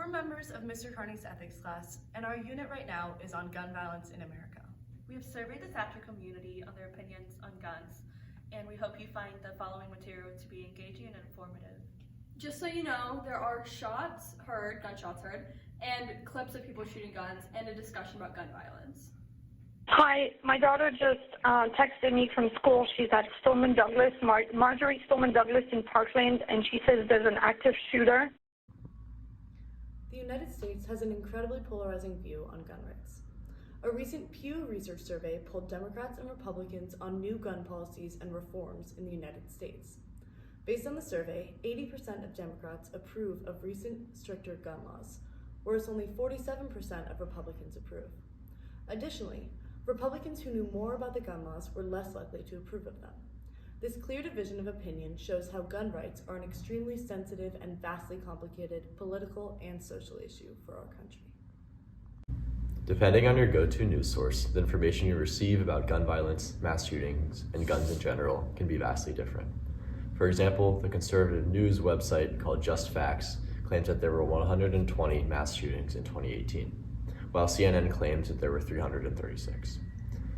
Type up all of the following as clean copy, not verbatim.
We're members of Mr. Carney's ethics class, and our unit right now is on gun violence in America. We have surveyed the Thacher community on their opinions on guns, and we hope you find the following material to be engaging and informative. Just so you know, there are gunshots heard, and clips of people shooting guns, and a discussion about gun violence. Hi, my daughter just texted me from school. She's at Stoneman Douglas, Marjorie Stoneman Douglas in Parkland, and she says there's an active shooter. The United States has an incredibly polarizing view on gun rights. A recent Pew Research survey polled Democrats and Republicans on new gun policies and reforms in the United States. Based on the survey, 80% of Democrats approve of recent stricter gun laws, whereas only 47% of Republicans approve. Additionally, Republicans who knew more about the gun laws were less likely to approve of them. This clear division of opinion shows how gun rights are an extremely sensitive and vastly complicated political and social issue for our country. Depending on your go-to news source, the information you receive about gun violence, mass shootings, and guns in general can be vastly different. For example, the conservative news website called Just Facts claims that there were 120 mass shootings in 2018, while CNN claims that there were 336.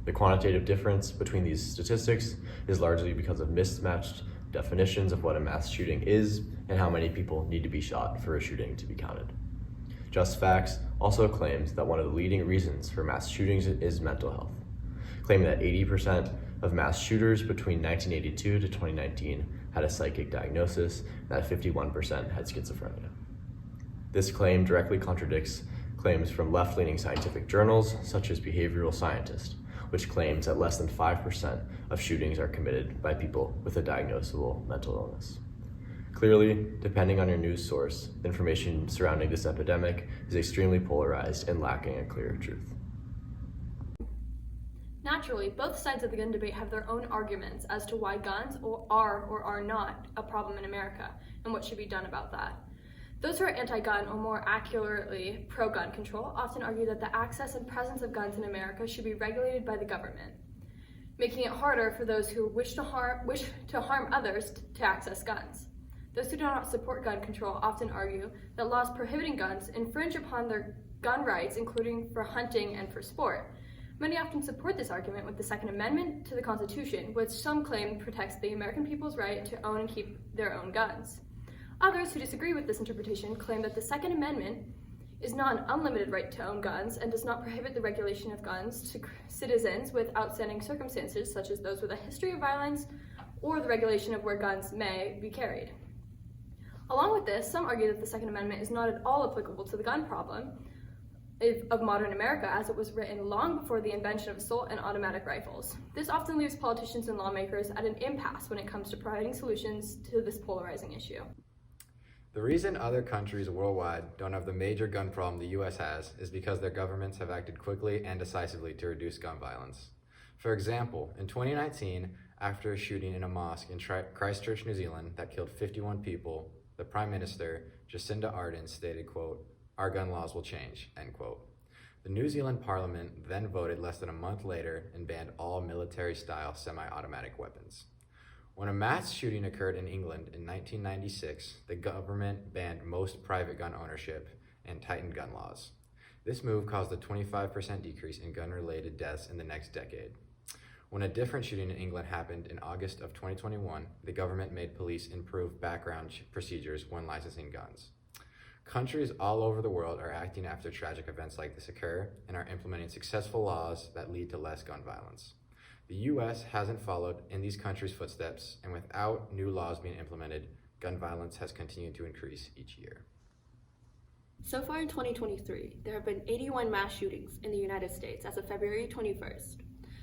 The quantitative difference between these statistics is largely because of mismatched definitions of what a mass shooting is and how many people need to be shot for a shooting to be counted. Just Facts also claims that one of the leading reasons for mass shootings is mental health, claiming that 80% of mass shooters between 1982 to 2019 had a psychic diagnosis, and that 51% had schizophrenia. This claim directly contradicts claims from left-leaning scientific journals, such as Behavioral Scientist, which claims that less than 5% of shootings are committed by people with a diagnosable mental illness. Clearly, depending on your news source, information surrounding this epidemic is extremely polarized and lacking a clear truth. Naturally, both sides of the gun debate have their own arguments as to why guns are or are not a problem in America and what should be done about that. Those who are anti-gun, or more accurately, pro-gun control, often argue that the access and presence of guns in America should be regulated by the government, making it harder for those who wish to harm others to access guns. Those who do not support gun control often argue that laws prohibiting guns infringe upon their gun rights, including for hunting and for sport. Many often support this argument with the Second Amendment to the Constitution, which some claim protects the American people's right to own and keep their own guns. Others who disagree with this interpretation claim that the Second Amendment is not an unlimited right to own guns and does not prohibit the regulation of guns to citizens with outstanding circumstances, such as those with a history of violence or the regulation of where guns may be carried. Along with this, some argue that the Second Amendment is not at all applicable to the gun problem of modern America, as it was written long before the invention of assault and automatic rifles. This often leaves politicians and lawmakers at an impasse when it comes to providing solutions to this polarizing issue. The reason other countries worldwide don't have the major gun problem the US has is because their governments have acted quickly and decisively to reduce gun violence. For example, in 2019, after a shooting in a mosque in Christchurch, New Zealand that killed 51 people, the Prime Minister, Jacinda Ardern, stated, quote, "Our gun laws will change," end quote. The New Zealand Parliament then voted less than a month later and banned all military-style semi-automatic weapons. When a mass shooting occurred in England in 1996, the government banned most private gun ownership and tightened gun laws. This move caused a 25% decrease in gun-related deaths in the next decade. When a different shooting in England happened in August of 2021, the government made police improve background procedures when licensing guns. Countries all over the world are acting after tragic events like this occur and are implementing successful laws that lead to less gun violence. The US hasn't followed in these countries' footsteps, and without new laws being implemented, gun violence has continued to increase each year. So far in 2023, there have been 81 mass shootings in the United States as of February 21st.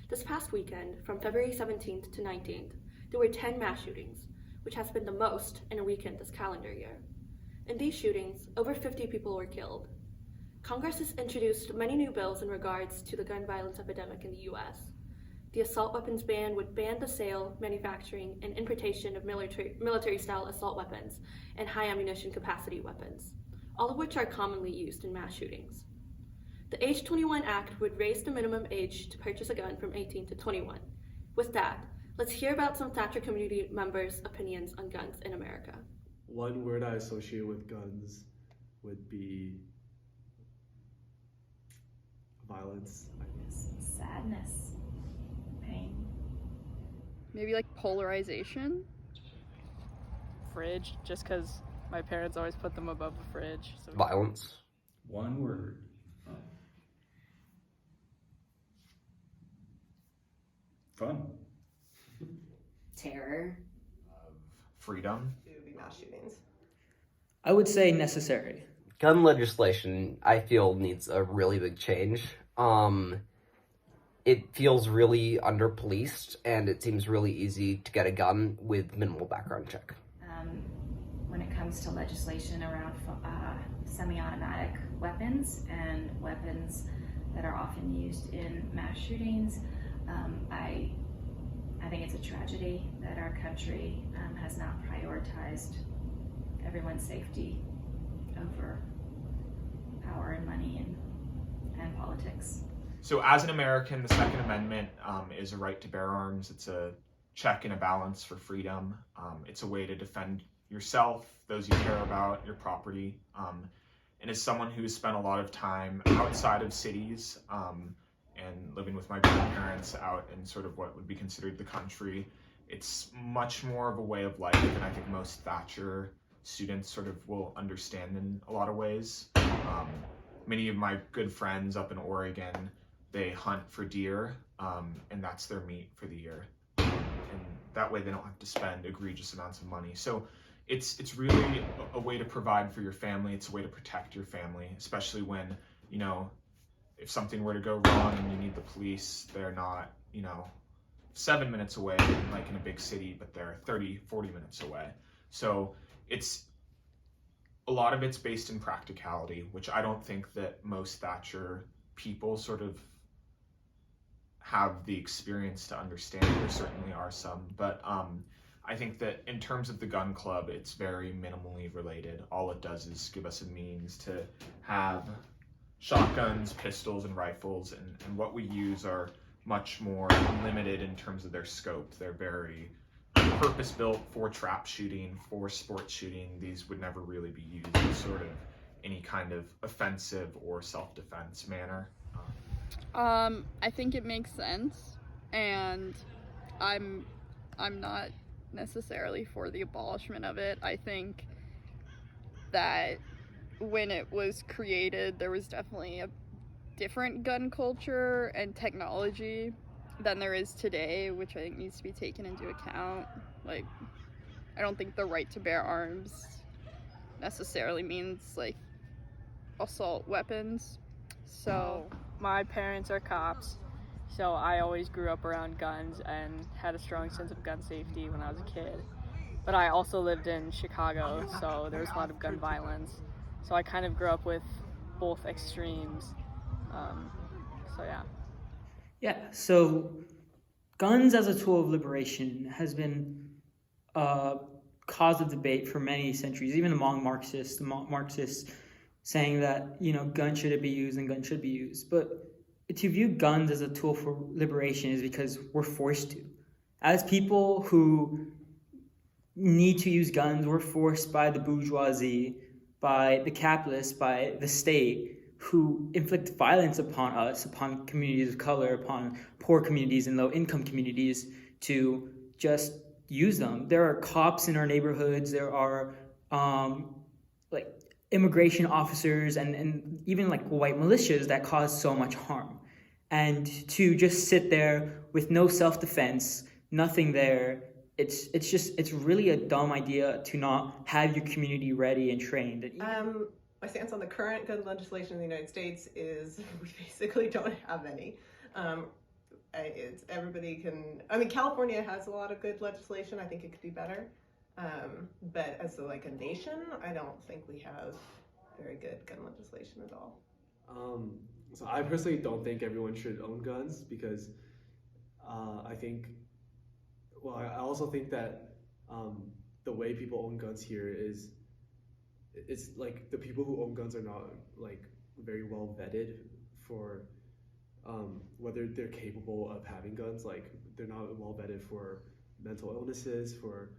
This past weekend, from February 17th to 19th, there were 10 mass shootings, which has been the most in a weekend this calendar year. In these shootings, over 50 people were killed. Congress has introduced many new bills in regards to the gun violence epidemic in the US. The assault weapons ban would ban the sale, manufacturing, and importation of military-style assault weapons and high ammunition capacity weapons, all of which are commonly used in mass shootings. The Age 21 Act would raise the minimum age to purchase a gun from 18 to 21. With that, let's hear about some Thacher community members' opinions on guns in America. One word I associate with guns would be violence. Sadness, pain. Maybe like polarization. Fridge, just because my parents always put them above the fridge. So. Violence. One word. Fun. Terror. Freedom. It would be mass shootings. I would say necessary. Gun legislation, I feel, needs a really big change. It feels really under-policed, and it seems really easy to get a gun with minimal background check. When it comes to legislation around semi-automatic weapons and weapons that are often used in mass shootings, I think it's a tragedy that our country has not prioritized everyone's safety over power and money and politics. So as an American, the Second Amendment is a right to bear arms. It's a check and a balance for freedom. It's a way to defend yourself, those you care about, your property. And as someone who has spent a lot of time outside of cities and living with my grandparents out in sort of what would be considered the country, it's much more of a way of life than I think most Thacher students sort of will understand in a lot of ways. Many of my good friends up in Oregon, they hunt for deer, and that's their meat for the year. And that way they don't have to spend egregious amounts of money. So it's really a way to provide for your family. It's a way to protect your family, especially when, you know, if something were to go wrong and you need the police, they're not, 7 minutes away, like in a big city, but they're 30, 40 minutes away. So a lot of it's based in practicality, which I don't think that most Thacher people sort of have the experience to understand. There certainly are some, but I think that in terms of the gun club, it's very minimally related. All it does is give us a means to have shotguns, pistols, and rifles, and what we use are much more limited in terms of their scope. They're very purpose-built for trap shooting, for sports shooting. These would never really be used in sort of any kind of offensive or self-defense manner. I think it makes sense, and I'm not necessarily for the abolishment of it. I think that when it was created, there was definitely a different gun culture and technology than there is today, which I think needs to be taken into account. Like, I don't think the right to bear arms necessarily means like assault weapons. So my parents are cops, so I always grew up around guns and had a strong sense of gun safety when I was a kid. But I also lived in Chicago, so there was a lot of gun violence. So I kind of grew up with both extremes. So yeah. Yeah, so guns as a tool of liberation has been a cause of debate for many centuries, even among Marxists saying that, guns shouldn't be used and guns should be used. But to view guns as a tool for liberation is because we're forced to. As people who need to use guns, we're forced by the bourgeoisie, by the capitalists, by the state, who inflict violence upon us, upon communities of color, upon poor communities and low-income communities, to just use them. There are cops in our neighborhoods. There are immigration officers and even white militias that cause so much harm. And to just sit there with no self-defense, nothing there, it's really a dumb idea to not have your community ready and trained. My stance on the current gun legislation in the United States is we basically don't have any. California has a lot of good legislation. I think it could be better. But as a nation, I don't think we have very good gun legislation at all. So I personally don't think everyone should own guns because I also think that the way people own guns here is, it's like the people who own guns are not very well vetted for whether they're capable of having guns. They're not well vetted for mental illnesses, for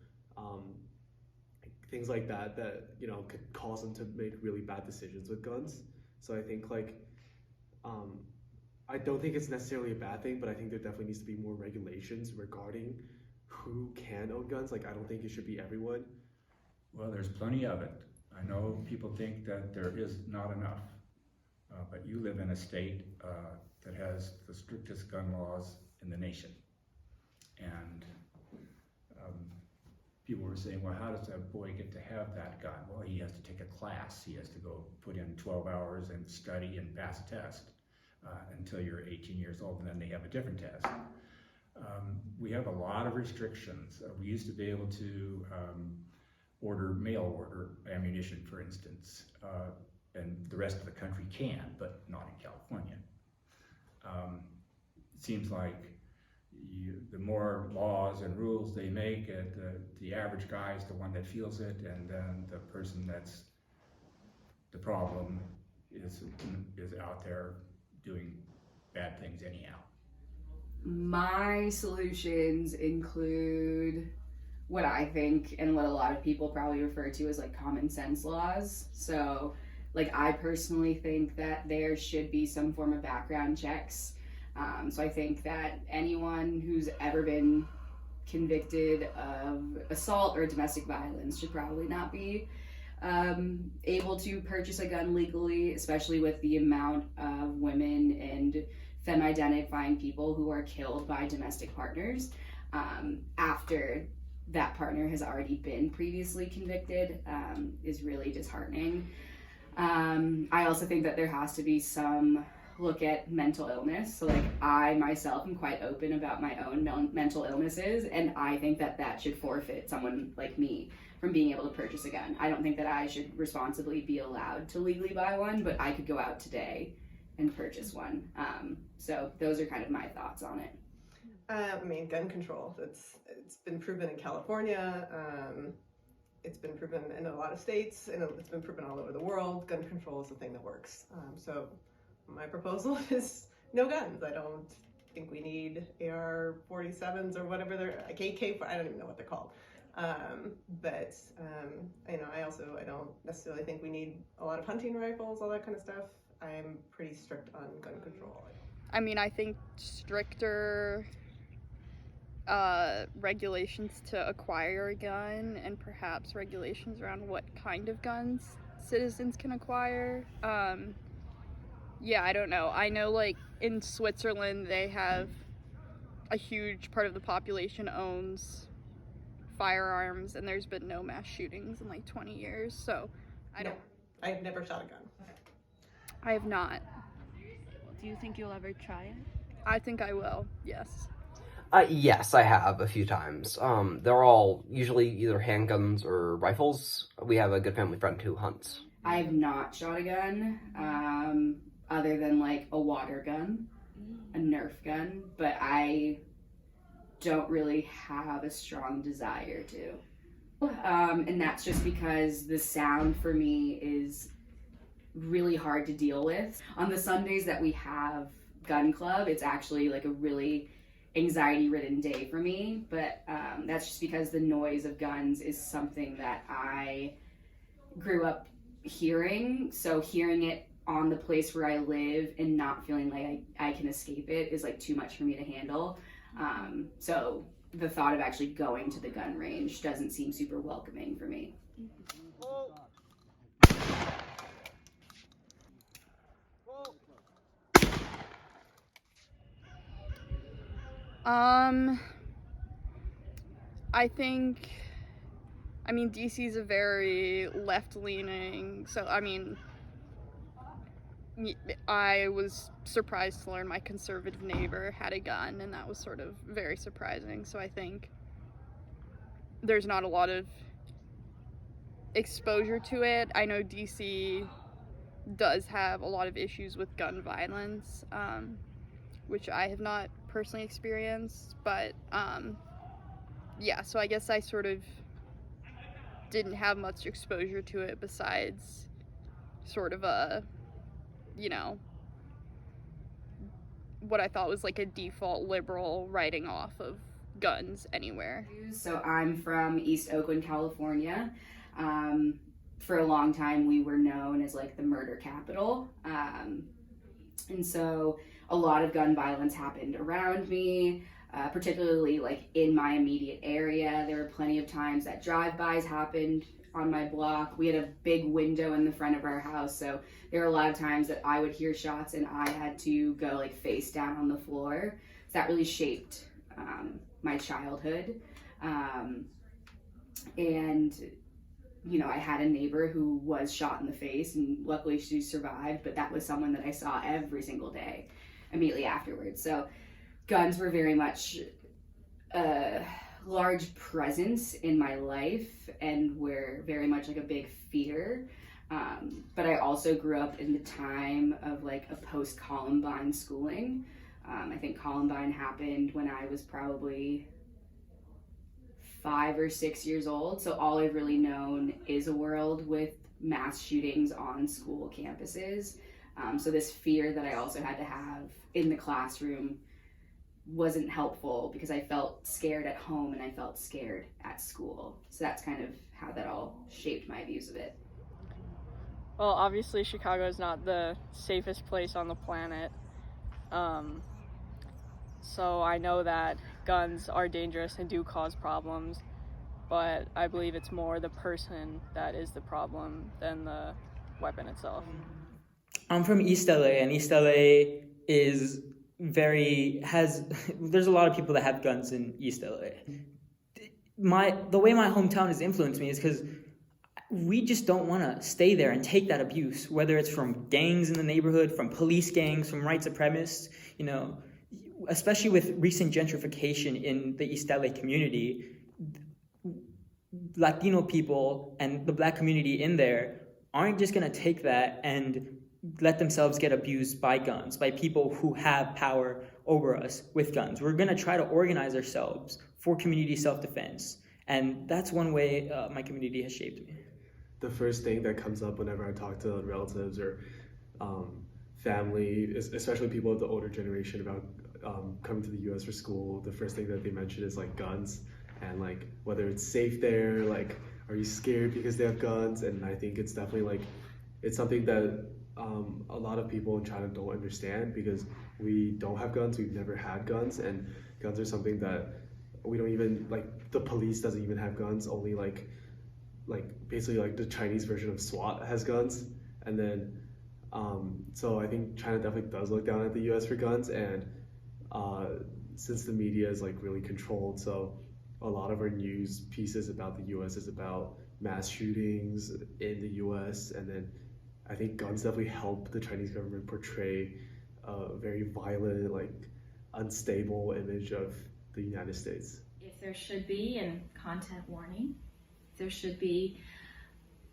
things like that could cause them to make really bad decisions with guns. So I think I don't think it's necessarily a bad thing, but I think there definitely needs to be more regulations regarding who can own guns. I don't think it should be everyone. Well, there's plenty of it. I know people think that there is not enough, but you live in a state that has the strictest gun laws in the nation. And people were saying, well, how does a boy get to have that gun? Well, he has to take a class. He has to go put in 12 hours and study and pass a test until you're 18 years old, and then they have a different test. We have a lot of restrictions. We used to be able to mail order ammunition, for instance, and the rest of the country can, but not in California. It seems like the more laws and rules they make, the average guy is the one that feels it, and then the person that's the problem is out there doing bad things anyhow. My solutions include what I think and what a lot of people probably refer to as common sense laws. So I personally think that there should be some form of background checks. So I think that anyone who's ever been convicted of assault or domestic violence should probably not be able to purchase a gun legally, especially with the amount of women and femme-identifying people who are killed by domestic partners after that partner has already been previously convicted is really disheartening. I also think that there has to be some look at mental illness. So I myself am quite open about my own mental illnesses, and I think that that should forfeit someone like me from being able to purchase a gun. I don't think that I should responsibly be allowed to legally buy one, but I could go out today and purchase one. So those are kind of my thoughts on it. Gun control, it's been proven in California, it's been proven in a lot of states, and it's been proven all over the world. Gun control is the thing that works. So my proposal is no guns. I don't think we need AR-47s or whatever they're, AK, I don't even know what they're called. But I don't necessarily think we need a lot of hunting rifles, all that kind of stuff. I'm pretty strict on gun control. I think stricter regulations to acquire a gun, and perhaps regulations around what kind of guns citizens can acquire. I don't know. I know in Switzerland they have a huge part of the population owns firearms, and there's been no mass shootings in 20 years, so I've never shot a gun. I have not. Do you think you'll ever try it? I think I will, yes. Yes, I have a few times. They're all usually either handguns or rifles. We have a good family friend who hunts. I have not shot a gun, other than a water gun, a Nerf gun, but I don't really have a strong desire to. And that's just because the sound for me is really hard to deal with. On the Sundays that we have gun club, it's actually a really anxiety-ridden day for me, but that's just because the noise of guns is something that I grew up hearing, so hearing it on the place where I live and not feeling like I can escape it is too much for me to handle. So the thought of actually going to the gun range doesn't seem super welcoming for me. I think, DC's a very left-leaning, so, I was surprised to learn my conservative neighbor had a gun, and that was sort of very surprising, so I think there's not a lot of exposure to it. I know DC does have a lot of issues with gun violence, which I have not personally experienced, but so I guess I sort of didn't have much exposure to it besides sort of what I thought was a default liberal writing off of guns anywhere. So I'm from East Oakland, California. For a long time, we were known as like the murder capital. And so a lot of gun violence happened around me, particularly like in my immediate area. There were plenty of times that drive-bys happened on my block. We had a big window in the front of our house, so there were a lot of times that I would hear shots and I had to go like face down on the floor. So that really shaped my childhood. And you know, I had a neighbor who was shot in the face, and luckily she survived, but that was someone that I saw every single day immediately afterwards. So guns were very much a large presence in my life and were very much like a big fear. But I also grew up in the time of like a post-Columbine schooling. I think Columbine happened when I was probably 5 or 6 years old. So all I've really known is a world with mass shootings on school campuses. So this fear that I also had to have in the classroom wasn't helpful because I felt scared at home and I felt scared at school. So that's kind of how that all shaped my views of it. Well, obviously Chicago is not the safest place on the planet. So I know that guns are dangerous and do cause problems, but I believe it's more the person that is the problem than the weapon itself. I'm from East LA, and East LA is there's a lot of people that have guns in East LA. The way my hometown has influenced me is because we just don't want to stay there and take that abuse, whether it's from gangs in the neighborhood, from police gangs, from white supremacists, you know. Especially with recent gentrification in the East LA community, Latino people and the Black community in there aren't just going to take that and let themselves get abused by guns, by people who have power over us with guns. We're going to try to organize ourselves for community self-defense, and that's one way my community has shaped me. The first thing that comes up whenever I talk to relatives or family, especially people of the older generation, about coming to the U.S. for school, the first thing that they mention is like guns and like whether it's safe there, like are you scared because they have guns? And I think it's definitely like it's something that a lot of people in China don't understand because we don't have guns, we've never had guns, and guns are something that we don't even like. The police doesn't even have guns. Only like basically like the Chinese version of SWAT has guns, and then so I think China definitely does look down at the U.S. for guns, and since the media is like really controlled, so a lot of our news pieces about the U.S. is about mass shootings in the U.S. and then I think guns definitely help the Chinese government portray a very violent, like unstable image of the United States. If there should be a content warning, there should be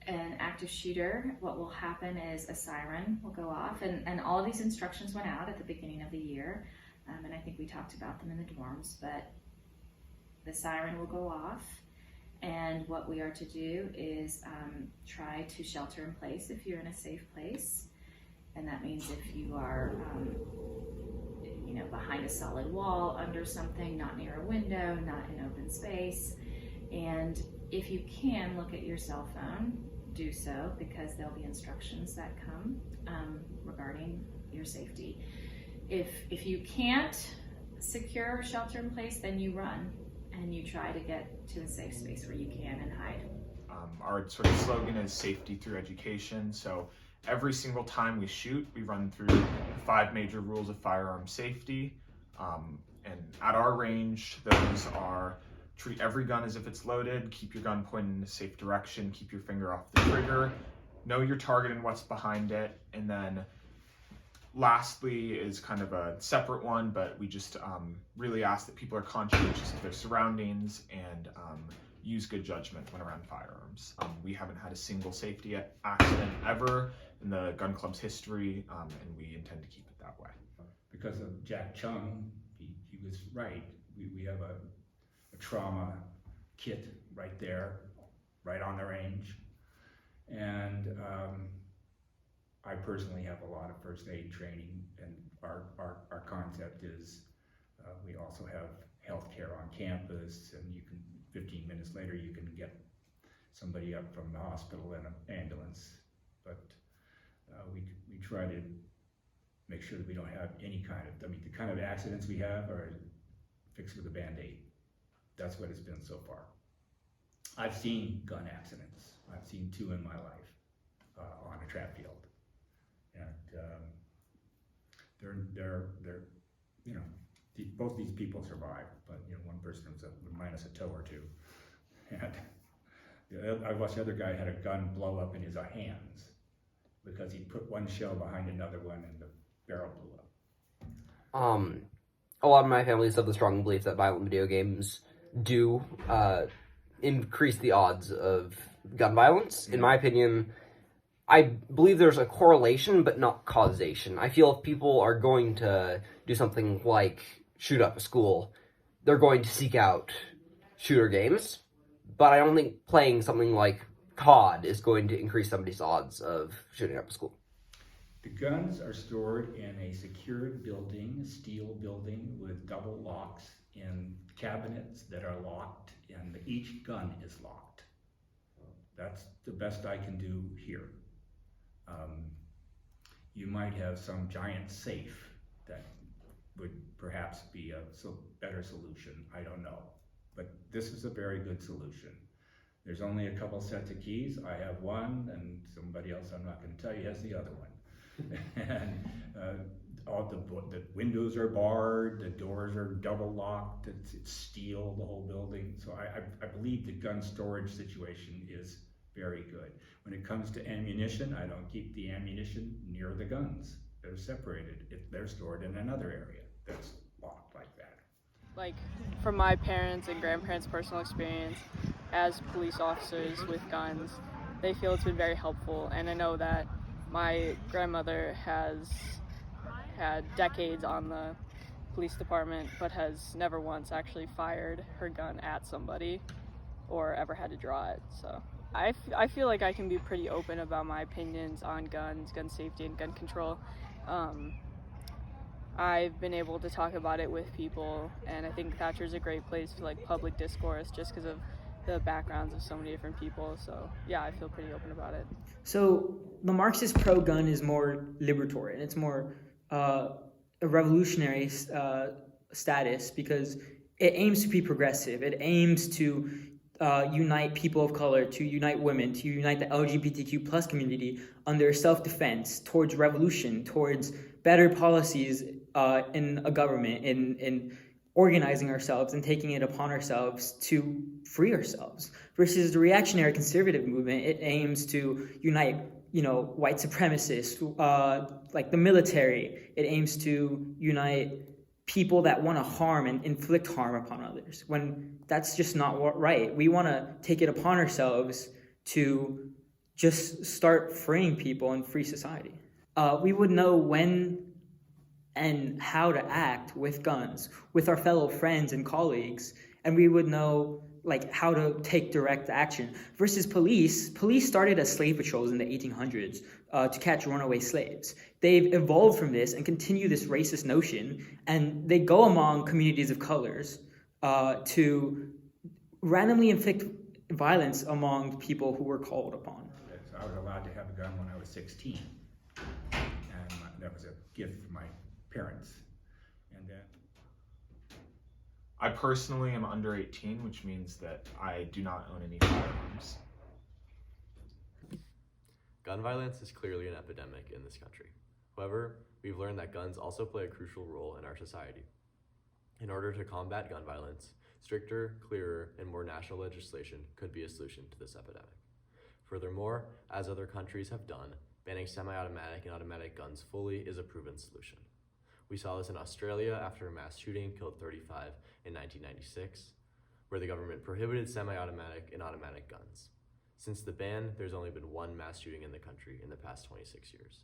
an active shooter, what will happen is a siren will go off, and all of these instructions went out at the beginning of the year, and I think we talked about them in the dorms, but the siren will go off, and what we are to do is try to shelter in place if you're in a safe place, and that means if you are behind a solid wall, under something, not near a window, not in open space, and if you can look at your cell phone, do so, because there'll be instructions that come regarding your safety. If you can't secure shelter in place, then you run and you try to get to a safe space where you can and hide. Our sort of slogan is safety through education. So every single time we shoot, we run through the 5 major rules of firearm safety. And at our range, those are: treat every gun as if it's loaded, keep your gun pointed in a safe direction, keep your finger off the trigger, know your target and what's behind it, and then lastly is kind of a separate one, but we just really ask that people are conscientious of their surroundings and use good judgment when around firearms. We haven't had a single safety accident ever in the gun club's history, and we intend to keep it that way. Because of Jack Chung, he was right. We have a trauma kit right there, right on the range. And I personally have a lot of first aid training, and our concept is we also have healthcare on campus, and you can 15 minutes later you can get somebody up from the hospital in an ambulance. But we try to make sure that we don't have any kind of, the kind of accidents we have are fixed with a Band-Aid. That's what it's been so far. I've seen gun accidents. I've seen 2 in my life on a trap field. And they're you know, both these people survived, but you know, one person was minus a toe or 2. And I watched the other guy had a gun blow up in his hands because he put one shell behind another one and the barrel blew up. A lot of my family is of the strong belief that violent video games do increase the odds of gun violence. In my opinion, I believe there's a correlation, but not causation. I feel if people are going to do something like shoot up a school, they're going to seek out shooter games. But I don't think playing something like COD is going to increase somebody's odds of shooting up a school. The guns are stored in a secured building, a steel building with double locks in cabinets that are locked, and each gun is locked. That's the best I can do here. You might have some giant safe that would perhaps be a better solution, I don't know. But this is a very good solution. There's only a couple sets of keys. I have one, and somebody else I'm not going to tell you has the other one. And all the windows are barred, the doors are double locked, it's steel, the whole building. So I believe the gun storage situation is very good. When it comes to ammunition, I don't keep the ammunition near the guns. They're separated. They're stored in another area that's locked like that. Like, from my parents' and grandparents' personal experience as police officers with guns, they feel it's been very helpful. And I know that my grandmother has had decades on the police department, but has never once actually fired her gun at somebody or ever had to draw it. So I feel like I can be pretty open about my opinions on guns, gun safety, and gun control. I've been able to talk about it with people, and I think Thacher's a great place for like public discourse just because of the backgrounds of so many different people. So yeah, I feel pretty open about it. So the Marxist pro-gun is more libertarian. It's more a revolutionary status because it aims to be progressive. It aims to unite people of color, to unite women, to unite the LGBTQ plus community under self-defense, towards revolution, towards better policies in a government, in organizing ourselves and taking it upon ourselves to free ourselves. Versus the reactionary conservative movement, it aims to unite, white supremacists, like the military. It aims to unite people that want to harm and inflict harm upon others, when that's just not right. We want to take it upon ourselves to just start freeing people and free society. We would know when and how to act with guns, with our fellow friends and colleagues, and we would know how to take direct action. Versus police started as slave patrols in the 1800s to catch runaway slaves. They've evolved from this and continue this racist notion, and they go among communities of colors to randomly inflict violence among people who were called upon. I was allowed to have a gun when I was 16, and that was a gift from my parents. And I personally am under 18, which means that I do not own any firearms. Gun violence is clearly an epidemic in this country. However, we've learned that guns also play a crucial role in our society. In order to combat gun violence, stricter, clearer, and more national legislation could be a solution to this epidemic. Furthermore, as other countries have done, banning semi-automatic and automatic guns fully is a proven solution. We saw this in Australia after a mass shooting killed 35 in 1996, where the government prohibited semi-automatic and automatic guns. Since the ban, there's only been one mass shooting in the country in the past 26 years.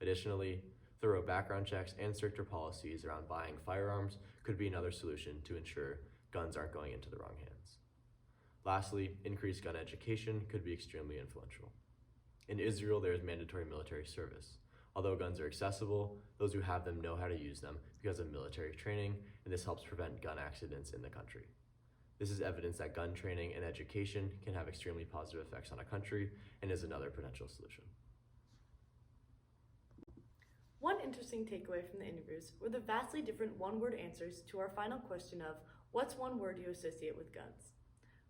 Additionally, thorough background checks and stricter policies around buying firearms could be another solution to ensure guns aren't going into the wrong hands. Lastly, increased gun education could be extremely influential. In Israel, there is mandatory military service. Although guns are accessible, those who have them know how to use them because of military training, and this helps prevent gun accidents in the country. This is evidence that gun training and education can have extremely positive effects on a country and is another potential solution. One interesting takeaway from the interviews were the vastly different one-word answers to our final question of, what's one word you associate with guns?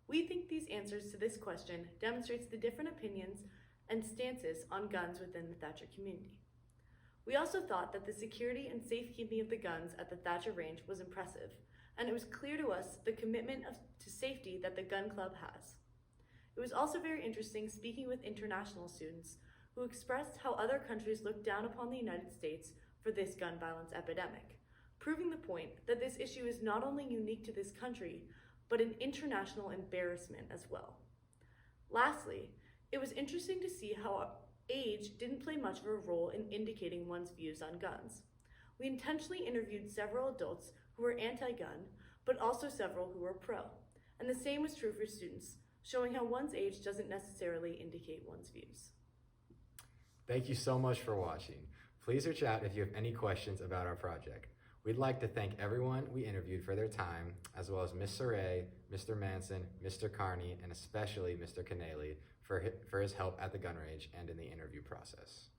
We think these answers to this question demonstrates the different opinions and stances on guns within the Thacher community. We also thought that the security and safekeeping of the guns at the Thacher range was impressive, and it was clear to us the commitment to safety that the gun club has. It was also very interesting speaking with international students who expressed how other countries look down upon the United States for this gun violence epidemic, proving the point that this issue is not only unique to this country, but an international embarrassment as well. Lastly, it was interesting to see how age didn't play much of a role in indicating one's views on guns. We intentionally interviewed several adults who were anti-gun, but also several who were pro. And the same was true for students, showing how one's age doesn't necessarily indicate one's views. Thank you so much for watching. Please reach out if you have any questions about our project. We'd like to thank everyone we interviewed for their time, as well as Ms. Saray, Mr. Manson, Mr. Carney, and especially Mr. Cate for his help at the gun range and in the interview process.